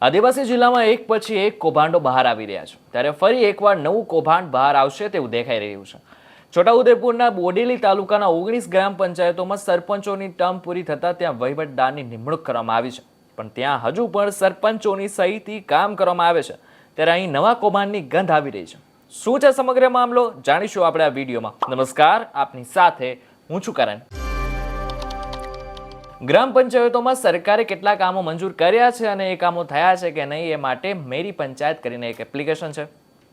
આદિવાસી જિલ્લામાં એક પછી એક કૌભાંડો બહાર આવી રહ્યા છે, ત્યારે ફરી એકવાર નવું કૌભાંડ બહાર આવશે તેવું દેખાઈ રહ્યું છે। છોટાઉદેપુરના બોડેલી તાલુકાના 19 ગ્રામ પંચાયતોમાં સરપંચોની ટર્મ પૂરી થતાં ત્યાં વહીવટદારની નિમણૂક કરવામાં આવી છે, પણ ત્યાં હજુ પણ સરપંચોની સહીથી કામ કરવામાં આવે છે, ત્યારે અહીં નવા કૌભાંડની ગંધ આવી રહી છે। શું છે સમગ્ર મામલો જાણીશું આપણે આ વિડીયોમાં। નમસ્કાર, આપની સાથે હું છું કરણ। ગ્રામ પંચાયતોમાં સરકારે કેટલા કામો મંજૂર કર્યા છે અને એ કામો થયા છે કે નહીં એ માટે મેરી પંચાયત કરીને એક એપ્લિકેશન છે,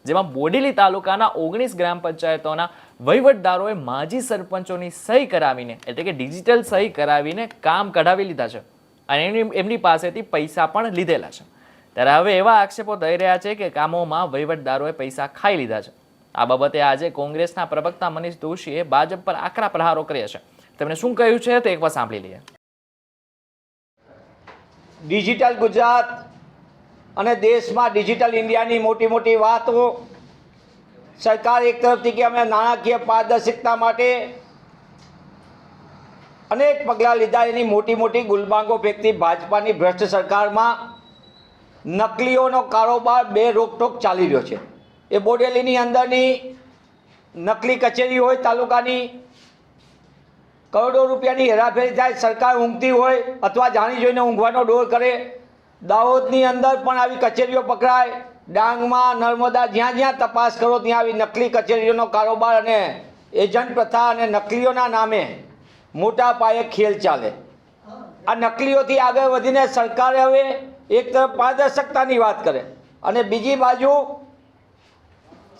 જેમાં બોડેલી તાલુકાના 19 ગ્રામ પંચાયતોના વહીવટદારોએ માજી સરપંચોની સહી કરાવીને એટલે કે ડિજિટલ સહી કરાવીને કામ કઢાવી લીધા છે અને એમની પાસેથી પૈસા પણ લીધેલા છે। ત્યારે હવે એવા આક્ષેપો થઈ રહ્યા છે કે કામોમાં વહીવટદારોએ પૈસા ખાઈ લીધા છે। આ બાબતે આજે કોંગ્રેસના પ્રવક્તા મનીષ દોશીએ ભાજપ પર આકરા પ્રહારો કર્યા છે। તેમણે શું કહ્યું છે તે એકવાર સાંભળી લઈએ। ડિજિટલ ગુજરાત અને દેશમાં ડિજિટલ ઇન્ડિયાની મોટી મોટી વાતો સરકાર એક તરફથી કે અમે નાણાકીય પારદર્શિકતા માટે અનેક પગલાં લીધા, એની મોટી મોટી ગુલબાંગો ફેંકતી ભાજપાની ભ્રષ્ટ સરકારમાં નકલીઓનો કારોબાર બે રોકટોક ચાલી રહ્યો છે। એ બોડેલીની અંદરની નકલી કચેરી હોય તાલુકાની, કરોડો રૂપિયાની હેરાફેરી થાય, સરકાર ઊંઘતી હોય અથવા જાણી જોઈને ઊંઘવાનો ડોર કરે। દાહોદની અંદર પણ આવી કચેરીઓ પકડાય, ડાંગમાં, નર્મદા, જ્યાં જ્યાં તપાસ કરો ત્યાં આવી નકલી કચેરીઓનો કારોબાર અને એજન્ટ પ્રથા અને નકલીઓના નામે મોટા પાયે ખેલ ચાલે। આ નકલીઓથી આગળ વધીને સરકારે હવે એક તરફ પારદર્શકતાની વાત કરે અને બીજી બાજુ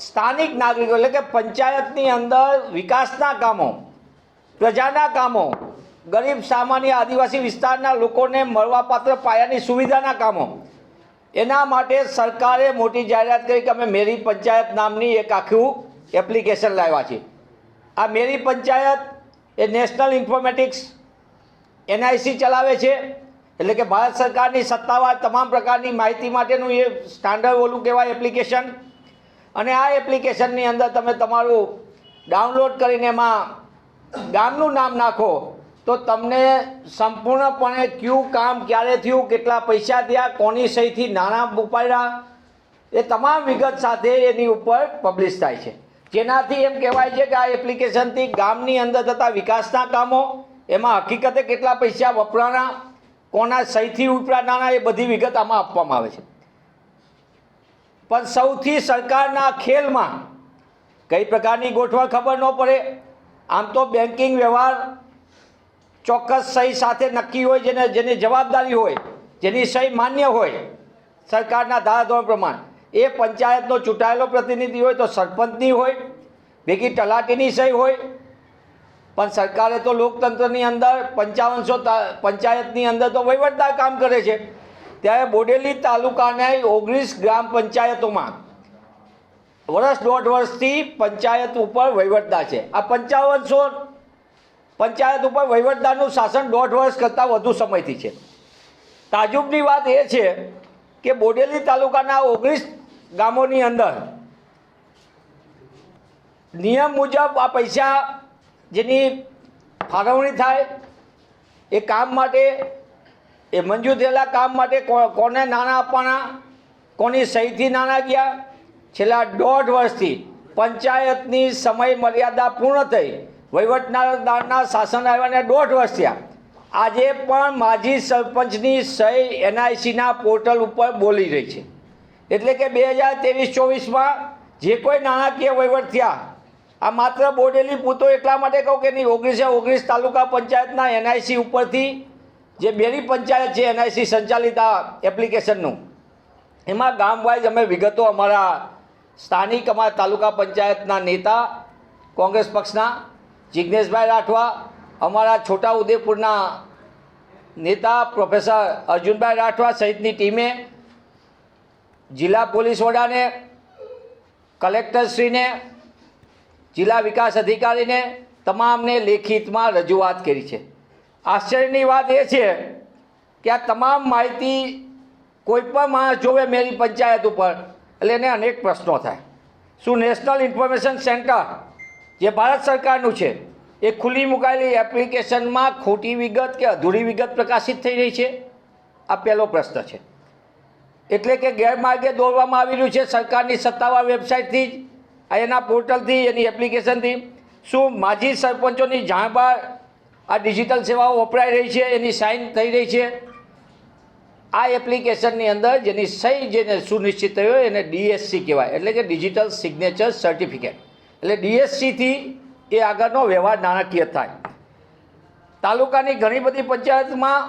સ્થાનિક નાગરિકો એટલે કે પંચાયતની અંદર વિકાસના કામો, પ્રજાના કામો, ગરીબ સામાન્ય આદિવાસી વિસ્તારના લોકોને મળવાપાત્ર પાયાની સુવિધાના કામો, એના માટે સરકારે મોટી જાહેરાત કરી કે અમે મેરી પંચાયત નામની એક આખું એપ્લિકેશન લાવ્યા છે। આ મેરી પંચાયત એ નેશનલ ઇન્ફોર્મેટિક્સ NIC ચલાવે છે, એટલે કે ભારત સરકારની સત્તાવાર તમામ પ્રકારની માહિતી માટેનું એ સ્ટાન્ડર્ડ ઓલું કહેવાય એપ્લિકેશન। અને આ એપ્લિકેશનની અંદર તમે તમારું ડાઉનલોડ કરીને એમાં ગામનું નામ નાખો તો તમને સંપૂર્ણપણે કયું કામ ક્યારે થયું, કેટલા પૈસા થયા, કોની સહીથી નાણાં ઉપાડ્યા, એ તમામ વિગત સાથે એની ઉપર પબ્લિશ થાય છે, જેનાથી એમ કહેવાય છે કે આ એપ્લિકેશનથી ગામની અંદર થતા વિકાસના કામો, એમાં હકીકતે કેટલા પૈસા વપરાણા, કોના સહીથી ઉપરા નાણાં, એ બધી વિગત આમાં આપવામાં આવે છે। પણ સૌથી સરકારના ખેલમાં કઈ પ્રકારની ગોઠવણ ખબર ન પડે। આમ તો બેન્કિંગ વ્યવહાર ચોક્કસ સહી સાથે નક્કી હોય, જેની જવાબદારી હોય, જેની સહી માન્ય હોય સરકારના ધારાધોરણ પ્રમાણે, એ પંચાયતનો ચૂંટાયેલો પ્રતિનિધિ હોય તો સરપંચની હોય, ભેગી તલાટીની સહી હોય। પણ સરકારે તો લોકતંત્રની અંદર 5500 પંચાયતની અંદર તો વહીવટદાર કામ કરે છે, ત્યારે બોડેલી તાલુકાના 19 ગ્રામ પંચાયતોમાં વર્ષ દોઢ વર્ષથી પંચાયત ઉપર વહીવટદાર છે। આ 5500 પંચાયત ઉપર વહીવટદારનું શાસન દોઢ વર્ષ કરતાં વધુ સમયથી છે। તાજુબની વાત એ છે કે બોડેલી તાલુકાના 19 ગામોની અંદર નિયમ મુજબ આ પૈસા જેની ફાળવણી થાય એ કામ માટે, એ મંજૂર થયેલા કામ માટે કોને નાણાં આપવાના, કોની સહીથી નાણાં ગયા, છેલ્લા દોઢ વર્ષથી પંચાયતની સમય મર્યાદા પૂર્ણ થઈ, વહીવટદારના શાસન આવ્યાને દોઢ વર્ષ થયા, આજે પણ માજી સરપંચની સહી NICના પોર્ટલ ઉપર બોલી રહી છે। એટલે કે 2023-24માં જે કોઈ નાણાકીય વહીવટ થયા, આ માત્ર બોડેલી પૂરતો એટલા માટે કહું કે નહીં, 19 તાલુકા પંચાયતના NIC ઉપરથી જે મેરી પંચાયત છે NIC સંચાલિત આ એપ્લિકેશનનું, એમાં ગામ વાઇઝ અમે વિગતો અમારા સ્થાનિક અમારા તાલુકા પંચાયતના નેતા કોંગ્રેસ પક્ષના જિગ્નેશભાઈ રાઠવા, અમારા છોટાઉદેપુરના નેતા પ્રોફેસર અર્જુનભાઈ રાઠવા સહિતની ટીમે જિલ્લા પોલીસ વડાને, કલેક્ટરશ્રીને, જિલ્લા વિકાસ અધિકારીને તમામને લેખિતમાં રજૂઆત કરી છે। આશ્ચર્યની વાત એ છે કે આ તમામ માહિતી કોઈ પણ માણસ જોવે મેરી પંચાયત ઉપર એટલે એને અનેક પ્રશ્નો થાય। શું નેશનલ ઇન્ફોર્મેશન સેન્ટર જે ભારત સરકારનું છે એ ખુલ્લી મુકાયેલી એપ્લિકેશનમાં ખોટી વિગત કે અધૂરી વિગત પ્રકાશિત થઈ રહી છે? આ પહેલો પ્રશ્ન છે। એટલે કે ગેરમાર્ગે દોરવામાં આવી રહ્યું છે સરકારની સત્તાવાર વેબસાઇટથી જ, એના પોર્ટલથી, એની એપ્લિકેશનથી. શું માજી સરપંચોની જાણ બહાર આ ડિજિટલ સેવાઓ વપરાઈ રહી છે, એની સાઇન થઈ રહી છે? આ એપ્લિકેશનની અંદર જેની સહી જેને સુનિશ્ચિત થઈ હોય એને DSC કહેવાય, એટલે કે ડિજિટલ સિગ્નેચર સર્ટિફિકેટ. એટલે DSCથી એ આગળનો વ્યવહાર નાણાકીય થાય. તાલુકાની ઘણી બધી પંચાયતમાં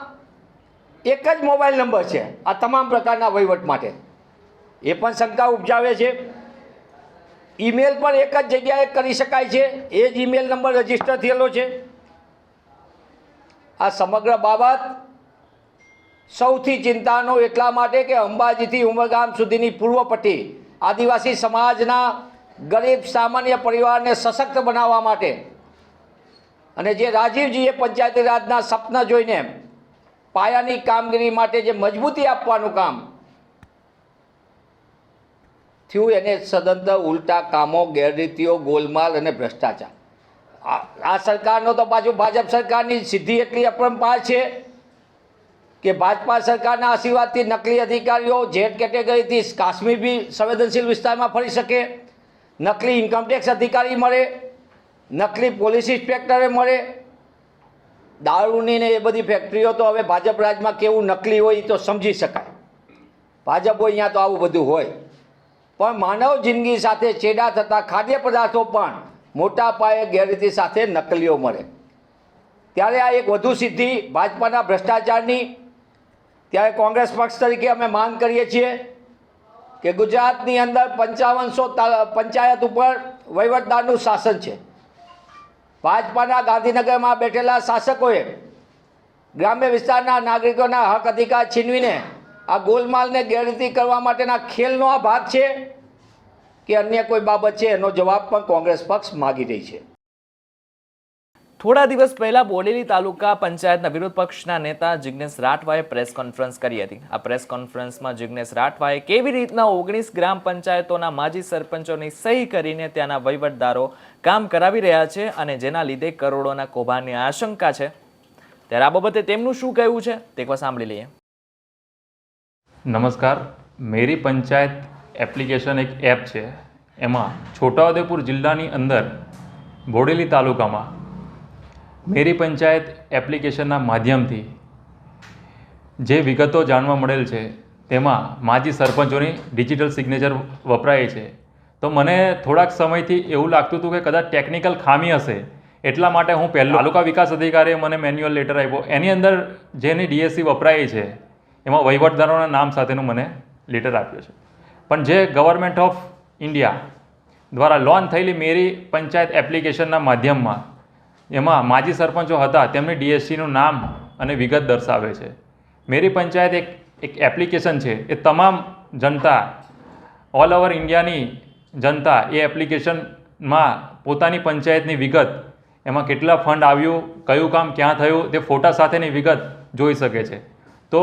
એક જ મોબાઈલ નંબર છે આ તમામ પ્રકારના વહીવટ માટે, એ પણ શંકા ઉપજાવે છે. ઈમેલ પણ એક જ જગ્યાએ કરી શકાય છે, એ જ ઈમેલ નંબર રજીસ્ટર થયેલો છે. આ સમગ્ર બાબત સૌથી ચિંતાનો એટલા માટે કે અંબાજીથી ઉમરગામ સુધીની પૂર્વ પટ્ટી આદિવાસી સમાજના ગરીબ સામાન્ય પરિવારને સશક્ત બનાવવા માટે અને જે રાજીવજીએ પંચાયતી રાજના સપના જોઈને પાયાની કામગીરી માટે જે મજબૂતી આપવાનું કામ થયું, એને સદંતર ઉલટા કામો, ગેરરીતિઓ, ગોલમાલ અને ભ્રષ્ટાચાર. આ સરકારનો તો પાછું ભાજપ સરકારની સિદ્ધિ એટલી અપરંપાર છે કે ભાજપા સરકારના આશીર્વાદથી નકલી અધિકારીઓ જેડ કેટેગરીથી કાશ્મીર બી સંવેદનશીલ વિસ્તારમાં ફરી શકે, નકલી ઇન્કમટેક્સ અધિકારી મળે, નકલી પોલીસ ઇન્સ્પેક્ટરે મળે. દારૂની ને એ બધી ફેક્ટરીઓ તો હવે ભાજપ રાજમાં કેવું નકલી હોય એ તો સમજી શકાય. ભાજપ હોય અહીંયા તો આવું બધું હોય, પણ માનવ જિંદગી સાથે ચેડા થતા ખાદ્ય પદાર્થો પણ મોટા પાયે ગેરરીતિ સાથે નકલીઓ મળે. ત્યારે આ એક વધુ સિદ્ધિ ભાજપાના ભ્રષ્ટાચારની. ત્યારે કોંગ્રેસ પક્ષ તરીકે અમે માંગ કરીએ છીએ કે ગુજરાતની અંદર 5500 પંચાયત ઉપર વહીવટદારનું શાસન છે. ભાજપાના ગાંધીનગરમાં બેઠેલા શાસકોએ ગ્રામ્ય વિસ્તારના નાગરિકોના હક અધિકાર છીનવીને આ ગોલમાલને ગેરરીતિ કરવા માટેના ખેલનો આ ભાગ છે કે અન્ય કોઈ બાબત છે, એનો જવાબ પણ કોંગ્રેસ પક્ષ માગી રહી છે. થોડા દિવસ પહેલા બોડેલી તાલુકા પંચાયતના વિરોધ પક્ષના નેતા જિગ્નેશ રાઠવાએ પ્રેસ કોન્ફરન્સ કરી હતી. આ પ્રેસ કોન્ફરન્સમાં જિગ્નેશ રાઠવાએ કેવી રીતના 19 ગ્રામ પંચાયતોના માજી સરપંચોની સહી કરીને ત્યાંના વહીવટદારો કામ કરાવી રહ્યા છે અને જેના લીધે કરોડોના કૌભાંડની આશંકા છે, ત્યારે આ બાબતે તેમનું શું કહેવું છે તે એકવાર સાંભળી લઈએ. નમસ્કાર. મેરી પંચાયત એપ્લિકેશન એક એપ છે. એમાં છોટાઉદેપુર જિલ્લાની અંદર બોડેલી તાલુકામાં મેરી પંચાયત એપ્લિકેશનના માધ્યમથી જે વિગતો જાણવા મળેલ છે તેમાં માજી સરપંચોની ડિજિટલ સિગ્નેચર વપરાય છે. તો મને થોડાક સમયથી એવું લાગતું હતું કે કદાચ ટેકનિકલ ખામી હશે, એટલા માટે હું પહેલો તાલુકા વિકાસ અધિકારીએ મને મેન્યુઅલ લેટર આપ્યો. એની અંદર જેની DSC વપરાય છે એમાં વહીવટદારોના નામ સાથેનું મને લેટર આપ્યો છે. પણ જે ગવર્મેન્ટ ઓફ ઇન્ડિયા દ્વારા લોન્ચ થયેલી મેરી પંચાયત એપ્લિકેશનના માધ્યમમાં એમાં માજી સરપંચો હતા તેમની DSCનું નામ અને વિગત દર્શાવે છે. મેરી પંચાયત એક એપ્લિકેશન છે. એ તમામ જનતા, ઓલ ઓવર ઇન્ડિયાની જનતા એ એપ્લિકેશનમાં પોતાની પંચાયતની વિગત, એમાં કેટલા ફંડ આવ્યું, કયું કામ ક્યાં થયું તે ફોટા સાથેની વિગત જોઈ શકે છે. તો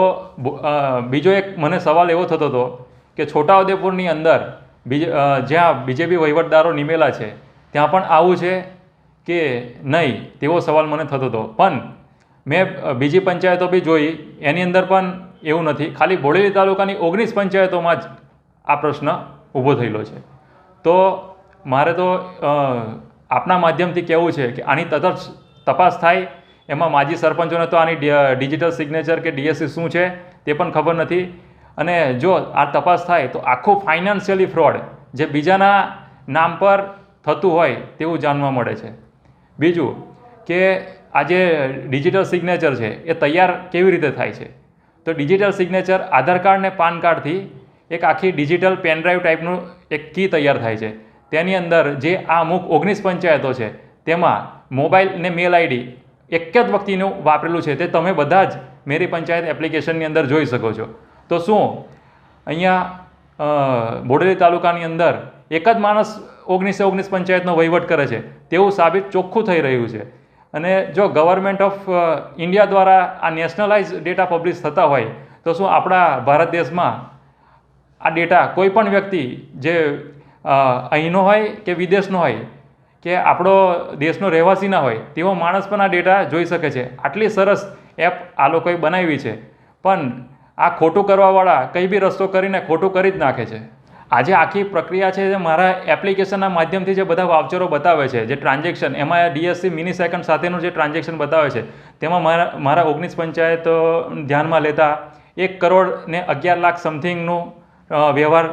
બીજો એક મને સવાલ એવો થતો હતો કે છોટાઉદેપુરની અંદર જ્યાં BJP વહીવટદારો નિમેલા છે ત્યાં પણ આવું છે કે નહીં, તેવો સવાલ મને થતો હતો. પણ મેં બીજી પંચાયતો બી જોઈ, એની અંદર પણ એવું નથી. ખાલી બોડેલી તાલુકાની 19 પંચાયતોમાં જ આ પ્રશ્ન ઊભો થયેલો છે. તો મારે તો આપના માધ્યમથી કહેવું છે કે આની તટસ્થ તપાસ થાય. એમાં માજી સરપંચોને તો આની ડિજિટલ સિગ્નેચર કે DSC શું છે તે પણ ખબર નથી. અને જો આ તપાસ થાય તો આખું ફાઇનાન્શિયલી ફ્રોડ જે બીજાના નામ પર થતું હોય તેવું જાણવા મળે છે. બીજું કે આ જે ડિજિટલ સિગ્નેચર છે એ તૈયાર કેવી રીતે થાય છે? તો ડિજિટલ સિગ્નેચર આધાર કાર્ડ ને પાન કાર્ડથી એક આખી ડિજિટલ પેનડ્રાઈવ ટાઈપનું એક કી તૈયાર થાય છે. તેની અંદર જે આ અમુક 19 પંચાયતો છે તેમાં મોબાઈલ ને મેલ ID એક જ વ્યક્તિનું વાપરેલું છે તે તમે બધા જ મેરી પંચાયત એપ્લિકેશનની અંદર જોઈ શકો છો. તો શું અહીંયા બોડેલી તાલુકાની અંદર એક જ માણસ 19 પંચાયતનો વહીવટ કરે છે તેવું સાબિત ચોખ્ખું થઈ રહ્યું છે. અને જો ગવર્મેન્ટ ઓફ ઇન્ડિયા દ્વારા આ નેશનલાઇઝ ડેટા પબ્લિશ થતા હોય તો શું આપણા ભારત દેશમાં આ ડેટા કોઈ પણ વ્યક્તિ જે અહીંનો હોય કે વિદેશનો હોય કે આપણો દેશનો રહેવાસી ના હોય તેવો માણસ પણ આ ડેટા જોઈ શકે છે? આટલી સરસ એપ આ લોકોએ બનાવી છે, પણ આ ખોટું કરવાવાળા કંઈ બી રસ્તો કરીને ખોટું કરી જ નાખે છે. આજે આખી પ્રક્રિયા છે જે મારા એપ્લિકેશનના માધ્યમથી જે બધા વાઉચરો બતાવે છે, જે ટ્રાન્ઝેક્શન, એમાં ડીએસસી મિની સેકન્ડ સાથેનું જે ટ્રાન્ઝેક્શન બતાવે છે, તેમાં મારા 19 પંચાયત ધ્યાનમાં લેતા 1 કરોડ ને 11 લાખ સમથિંગનું વ્યવહાર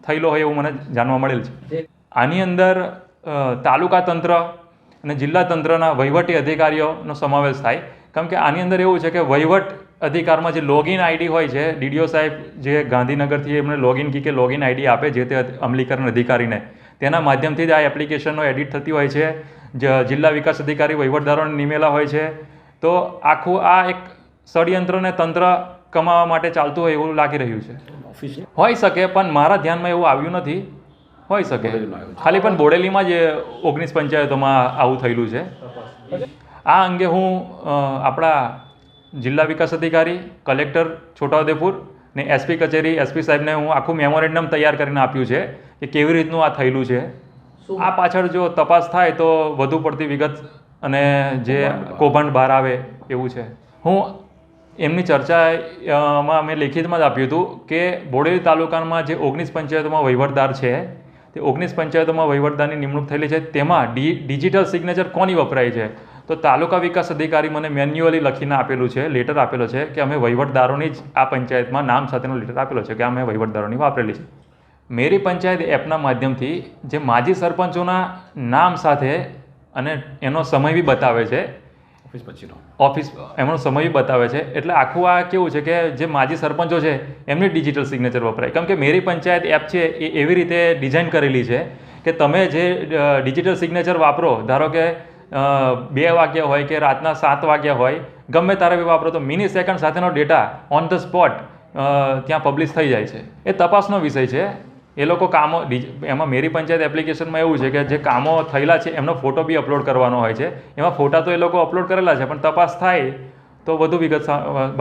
થયેલો હોય એવું મને જાણવા મળેલ છે. આની અંદર તાલુકા તંત્ર અને જિલ્લા તંત્રના વહીવટી અધિકારીઓનો સમાવેશ થાય. કારણ કે આની અંદર એવું છે કે વહીવટ અધિકારમાં જે લોગિન આઈડી હોય છે, ડીડીઓ સાહેબ જે ગાંધીનગરથી એમને લોગિન કી કે લોગિન આઈડી આપે જે તે અમલીકરણ અધિકારીને, તેના માધ્યમથી જ આ એપ્લિકેશનો એડિટ થતી હોય છે. જિલ્લા વિકાસ અધિકારી વહીવટદારોને નિમેલા હોય છે. તો આખું આ એક ષડયંત્ર ને તંત્ર કમાવા માટે ચાલતું હોય એવું લાગી રહ્યું છે. હોઈ શકે, પણ મારા ધ્યાનમાં એવું આવ્યું નથી. હોઈ શકે, ખાલી પણ બોડેલીમાં જ 19 પંચાયતોમાં આવું થયેલું છે. આ અંગે હું આપણા જિલ્લા વિકાસ અધિકારી, કલેક્ટર છોટાઉદેપુર ને એસપી કચેરી, એસપી સાહેબને હું આખું મેમોરેન્ડમ તૈયાર કરીને આપ્યું છે કે કેવી રીતનું આ થયેલું છે. આ પાછળ જો તપાસ થાય તો વધુ પડતી વિગત અને જે કૌભાંડ બહાર આવે એવું છે. હું એમની ચર્ચામાં મેં લેખિતમાં જ આપ્યું હતું કે બોડેલી તાલુકામાં જે 19 પંચાયતોમાં વહીવટદાર છે, તે 19 પંચાયતોમાં વહીવટદારની નિમણૂક થયેલી છે, તેમાં ડિજિટલ સિગ્નેચર કોની વપરાય છે? તો તાલુકા વિકાસ અધિકારી મને મેન્યુઅલી લખીને આપેલું છે, લેટર આપેલો છે કે અમે વહીવટદારોની જ આ પંચાયતમાં નામ સાથેનો લેટર આપેલો છે કે અમે વહીવટદારોની વાપરેલી છે. મેરી પંચાયત એપના માધ્યમથી જે માજી સરપંચોના નામ સાથે અને એનો સમય બી બતાવે છે, ઓફિસ એમનો સમય બી બતાવે છે. એટલે આખું આ કેવું છે કે જે માજી સરપંચો છે એમની ડિજિટલ સિગ્નેચર વપરાય. કેમ કે મેરી પંચાયત એપ છે એ એવી રીતે ડિઝાઇન કરેલી છે કે તમે જે ડિજિટલ સિગ્નેચર વાપરો, ધારો કે 2 વાગ્યા હોય કે રાતના 7 વાગ્યા હોય, ગમે ત્યારે બી વાપરો તો મિની સેકન્ડ સાથેનો ડેટા ઓન ધ સ્પોટ ત્યાં પબ્લિશ થઈ જાય છે. એ તપાસનો વિષય છે. એ લોકો કામો એમાં મેરી પંચાયત એપ્લિકેશનમાં એવું છે કે જે કામો થયેલા છે એમનો ફોટો બી અપલોડ કરવાનો હોય છે. એમાં ફોટા તો એ લોકો અપલોડ કરેલા છે, પણ તપાસ થાય તો વધુ વિગત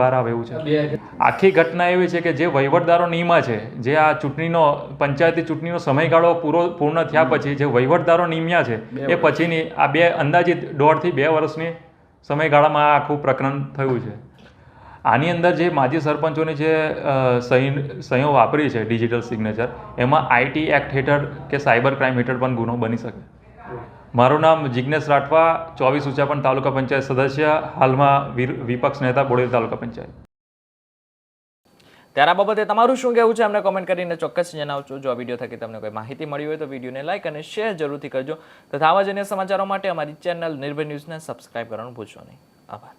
બહાર આવે એવું છે. આખી ઘટના એવી છે કે જે વહીવટદારો નિયમા છે, જે આ ચૂંટણીનો પંચાયતી ચૂંટણીનો સમયગાળો પૂર્ણ થયા પછી જે વહીવટદારો નિમ્યા છે એ પછીની આ અંદાજિત 1.5 થી 2 વર્ષની સમયગાળામાં આ આખું પ્રકરણ થયું છે. આની અંદર જે માજી સરપંચોની જે સહીઓ વાપરી છે ડિજિટલ સિગ્નેચર, એમાં આઈટી એક્ટ હેઠળ કે સાયબર ક્રાઇમ હેઠળ પણ ગુનો બની શકે. મારું નામ જિજ્ઞેશ રાઠવા, 24 ઉંચાપણ તાલુકા પંચાયત સદસ્ય, હાલમાં વિપક્ષ નેતા બોડેલી તાલુકા પંચાયત. ત્યારે આ બાબતે તમારું શું કહેવું છે અમને કોમેન્ટ કરીને ચોક્કસ જણાવજો. જો આ વિડીયો થકી તમને કોઈ માહિતી મળી હોય તો વિડીયોને લાઇક અને શેર જરૂરથી કરજો તથા આવા જ અન્ય સમાચારો માટે અમારી ચેનલ નિર્ભય ન્યૂઝને સબસ્ક્રાઇબ કરવાનું ભૂલશો નહીં. આભાર.